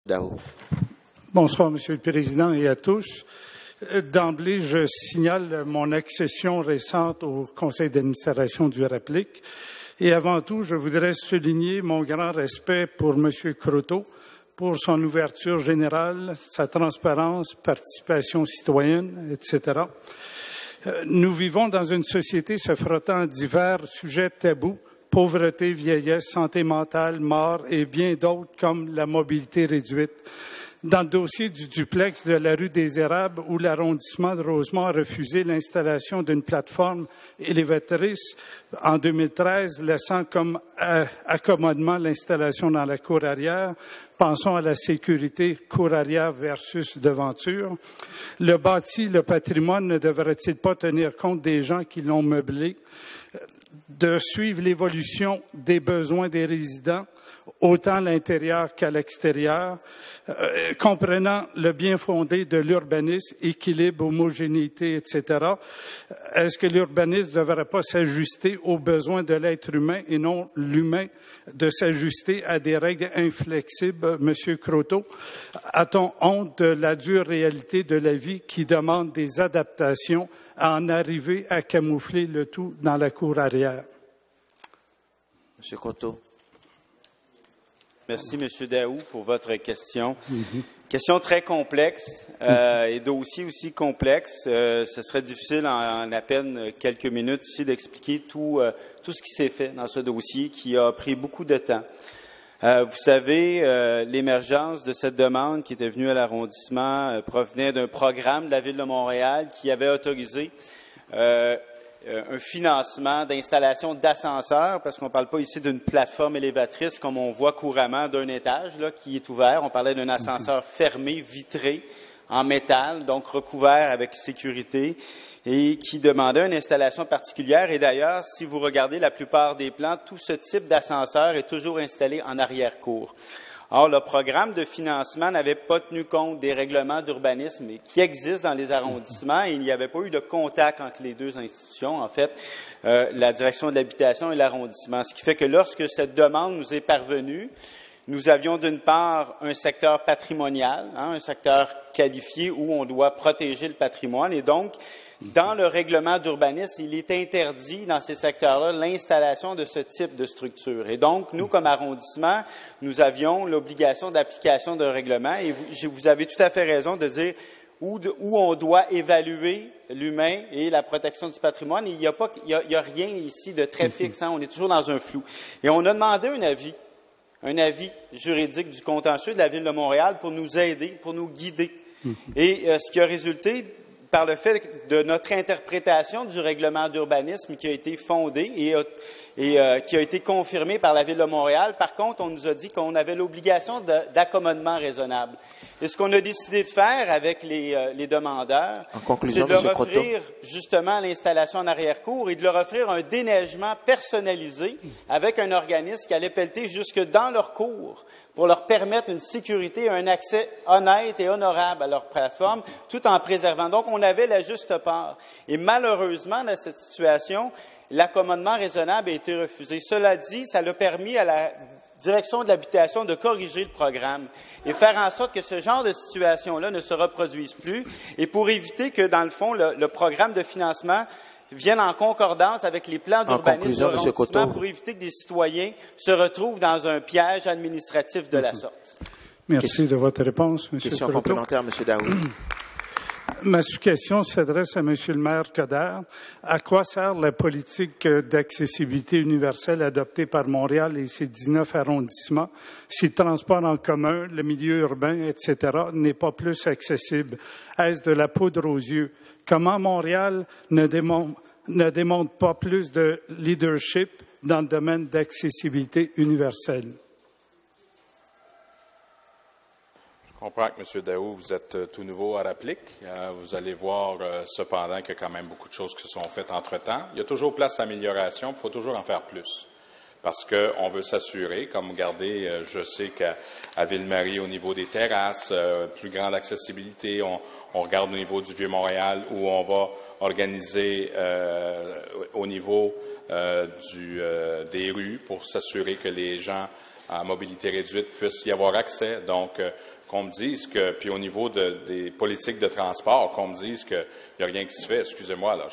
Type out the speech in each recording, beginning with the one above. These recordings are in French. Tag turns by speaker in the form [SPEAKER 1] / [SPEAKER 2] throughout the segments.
[SPEAKER 1] Daou.
[SPEAKER 2] Bonsoir, Monsieur le Président, et à tous. D'emblée, je signale mon accession récente au Conseil d'administration du RAPLIC. Et avant tout, je voudrais souligner mon grand respect pour M. Croteau, pour son ouverture générale, sa transparence, participation citoyenne, etc. Nous vivons dans une société se frottant à divers sujets tabous, pauvreté, vieillesse, santé mentale, mort et bien d'autres comme la mobilité réduite. Dans le dossier du duplex de la rue des Érables, où l'arrondissement de Rosemont a refusé l'installation d'une plateforme élévatrice en 2013, laissant comme accommodement l'installation dans la cour arrière, pensons à la sécurité cour arrière versus devanture. Le bâti, le patrimoine ne devrait-il pas tenir compte des gens qui l'ont meublé, de suivre l'évolution des besoins des résidents, autant à l'intérieur qu'à l'extérieur, comprenant le bien fondé de l'urbanisme, équilibre, homogénéité, etc. Est-ce que l'urbanisme ne devrait pas s'ajuster aux besoins de l'être humain et non l'humain de s'ajuster à des règles inflexibles, Monsieur Croteau? A-t-on honte de la dure réalité de la vie qui demande des adaptations à en arriver à camoufler le tout dans la cour arrière?
[SPEAKER 1] Monsieur Croteau.
[SPEAKER 3] Merci, M. Daou, pour votre question. Question très complexe et dossier aussi complexe. Ce serait difficile en à peine quelques minutes ici d'expliquer tout ce qui s'est fait dans ce dossier qui a pris beaucoup de temps. Vous savez, l'émergence de cette demande qui était venue à l'arrondissement provenait d'un programme de la Ville de Montréal qui avait autorisé un financement d'installation d'ascenseurs, parce qu'on ne parle pas ici d'une plateforme élévatrice comme on voit couramment d'un étage là, qui est ouvert. On parlait d'un ascenseur fermé, vitré, en métal, donc recouvert avec sécurité, et qui demandait une installation particulière. Et d'ailleurs, si vous regardez la plupart des plans, tout ce type d'ascenseur est toujours installé en arrière-cour. Or, le programme de financement n'avait pas tenu compte des règlements d'urbanisme qui existent dans les arrondissements et il n'y avait pas eu de contact entre les deux institutions, en fait, la direction de l'habitation et l'arrondissement. Ce qui fait que lorsque cette demande nous est parvenue, nous avions d'une part un secteur patrimonial, un secteur qualifié où on doit protéger le patrimoine et donc, dans le règlement d'urbanisme, il est interdit dans ces secteurs-là l'installation de ce type de structure. Et donc, nous, comme arrondissement, nous avions l'obligation d'application d'un règlement et vous avez tout à fait raison de dire où on doit évaluer l'humain et la protection du patrimoine. Il n'y a rien ici de très fixe, on est toujours dans un flou. Et on a demandé un avis juridique du contentieux de la Ville de Montréal pour nous aider, pour nous guider. Et ce qui a résulté par le fait de notre interprétation du règlement d'urbanisme qui a été fondé et qui a été confirmé par la Ville de Montréal. Par contre, on nous a dit qu'on avait l'obligation d'accommodement raisonnable. Et ce qu'on a décidé de faire avec les demandeurs, c'est de leur offrir justement l'installation en arrière-cour et de leur offrir un déneigement personnalisé avec un organisme qui allait pelleter jusque dans leur cour pour leur permettre une sécurité et un accès honnête et honorable à leur plateforme, tout en préservant. Donc, on avait la juste part. Et malheureusement, dans cette situation, l'accommodement raisonnable a été refusé. Cela dit, ça a permis à la direction de l'habitation de corriger le programme et faire en sorte que ce genre de situation-là ne se reproduise plus et pour éviter que, dans le fond, le programme de financement viennent en concordance avec les plans d'urbanisme de l'arrondissement pour éviter que des citoyens se retrouvent dans un piège administratif de la sorte.
[SPEAKER 2] Merci de votre réponse, M.
[SPEAKER 1] Question complémentaire, M. Daou.
[SPEAKER 2] Ma question s'adresse à M. le maire Coderre. À quoi sert la politique d'accessibilité universelle adoptée par Montréal et ses 19 arrondissements si le transport en commun, le milieu urbain, etc., n'est pas plus accessible? Est-ce de la poudre aux yeux? Comment Montréal ne démontre pas plus de leadership dans le domaine d'accessibilité universelle?
[SPEAKER 4] Je comprends que, M. Daou, vous êtes tout nouveau à RAPLIC. Vous allez voir cependant qu'il y a quand même beaucoup de choses qui se sont faites entre-temps. Il y a toujours place à amélioration, il faut toujours en faire plus. Parce qu'on veut s'assurer, comme regardez, je sais qu'à Ville-Marie, au niveau des terrasses, plus grande accessibilité, on regarde au niveau du Vieux-Montréal où on va organiser au niveau des rues pour s'assurer que les gens à mobilité réduite puissent y avoir accès. Donc, qu'on me dise que, puis au niveau des politiques de transport, qu'on me dise qu'il n'y a rien qui se fait. Excusez-moi, là,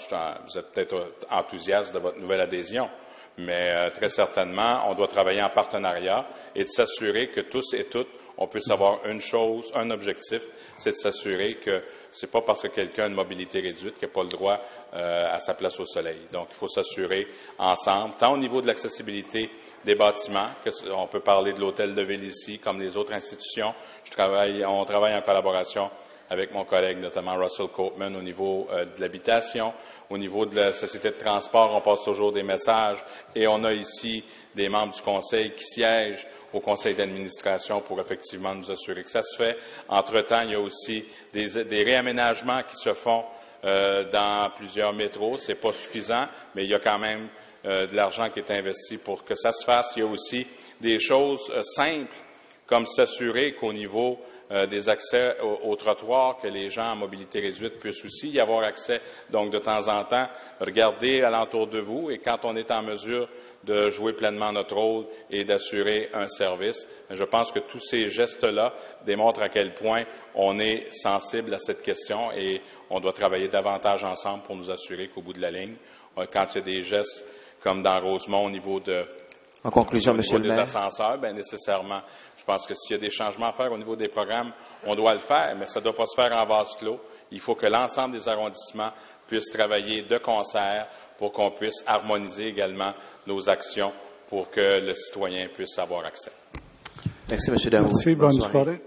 [SPEAKER 4] vous êtes peut-être enthousiaste de votre nouvelle adhésion, mais très certainement, on doit travailler en partenariat et de s'assurer que tous et toutes, on puisse avoir une chose, un objectif, c'est de s'assurer que c'est pas parce que quelqu'un a une mobilité réduite qu'il n'a pas le droit à sa place au soleil. Donc, il faut s'assurer ensemble, tant au niveau de l'accessibilité des bâtiments, on peut parler de l'hôtel de ville ici, comme les autres institutions. On travaille en collaboration avec mon collègue, notamment Russell Copeman, au niveau de l'habitation. Au niveau de la société de transport, on passe toujours des messages et on a ici des membres du conseil qui siègent au conseil d'administration pour effectivement nous assurer que ça se fait. Entre-temps, il y a aussi des réaménagements qui se font dans plusieurs métros. C'est pas suffisant, mais il y a quand même de l'argent qui est investi pour que ça se fasse. Il y a aussi des choses simples comme s'assurer qu'au niveau des accès aux trottoirs, que les gens à mobilité réduite puissent aussi y avoir accès. Donc, de temps en temps, regardez alentour de vous et quand on est en mesure de jouer pleinement notre rôle et d'assurer un service, je pense que tous ces gestes-là démontrent à quel point on est sensible à cette question et on doit travailler davantage ensemble pour nous assurer qu'au bout de la ligne, quand il y a des gestes comme dans Rosemont au niveau
[SPEAKER 1] en conclusion, Monsieur le maire.
[SPEAKER 4] Des ascenseurs, bien nécessairement, je pense que s'il y a des changements à faire au niveau des programmes, on doit le faire, mais ça ne doit pas se faire en vase clos. Il faut que l'ensemble des arrondissements puissent travailler de concert pour qu'on puisse harmoniser également nos actions pour que le citoyen puisse avoir accès.
[SPEAKER 1] Merci, M. Daou.
[SPEAKER 2] Merci, bonne soirée.